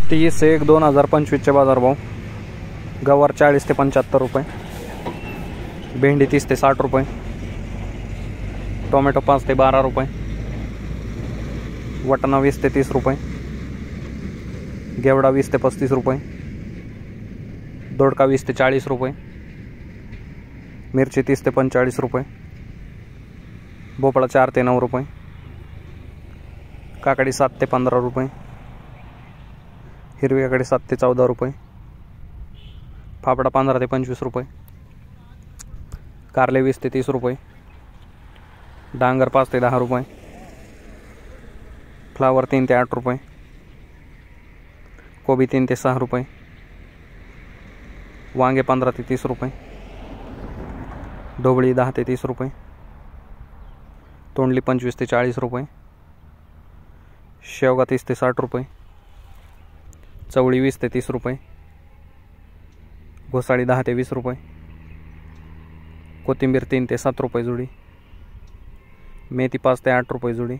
30/1/2025 बाजारभाव। गवार 40 ते 75 रुपये, भेंडी 30 ते 60 रुपये, टोमॅटो 5 ते 12 रुपये, वटाणा 20 ते 30 रुपये, घेवडा 20 ते 35 रुपये, दोडका 20 ते 40 रुपये, मिरची 30 ते 45 रुपये, भोपळा 4 ते 9 रुपये, काकडी 7 ते 15 रुपये, हिरवी काकडी 7 ते 14 रुपये, फाफडा 15 ते 25 रुपये, कारले 20 ते 30 रुपये, डांगर 5 ते 10 रुपये, फ्लावर 3 ते 8 रुपये, कोबी 3 ते 6 रुपये, वांगे 15 ते 30 रुपये, ढोबळी 10 ते 30 रुपये, तोंडली 25 ते 40 रुपये, शेवगा 30 ते 60 रुपये, चवळी 20 ते 30 रुपये, घोसाळी 10 ते 20 रुपये, कोथिंबीर 3 ते 7 रुपये जुडी, मेथी 5 ते 8 रुपये जुडी,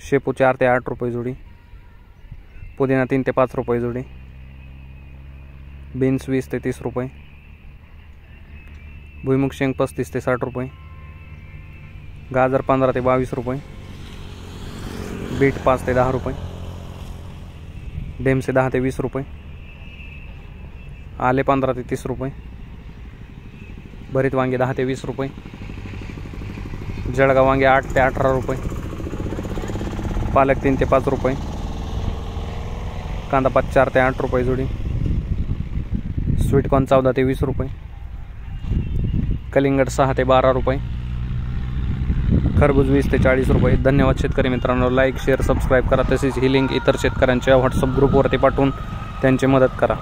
शेपू 4 ते 8 रुपये जुडी, पुदिना 3 ते 5 रुपये जुडी, बीन्स 20 ते 30 रुपये, भुईमुग शेंग 35 ते 60 रुपये, गाजर 15 ते 22 रुपये, बीट 5 ते 10 रुपये, ढेमसे 10 ते 20 रुपये, आले 15 ते 30 रुपये, भरीत वांगे 10 ते 20 रुपये, जळगाव वांगे 8 ते 18 रुपये, पालक 3 ते 5 रुपये, कांदा 4 ते 8 रुपये जुडी, स्वीटकॉर्न 14 ते 20 रुपये, कलिंगड 6 ते 12 रुपये, खरबूज 20 ते 40 रुपये। धन्यवाद शेतकरी मित्रांनो, लाईक शेअर सबस्क्राईब करा, तसेच ही लिंक इतर शेतकऱ्यांच्या व्हॉट्सअप ग्रुपवरती पाठवून त्यांची मदत करा।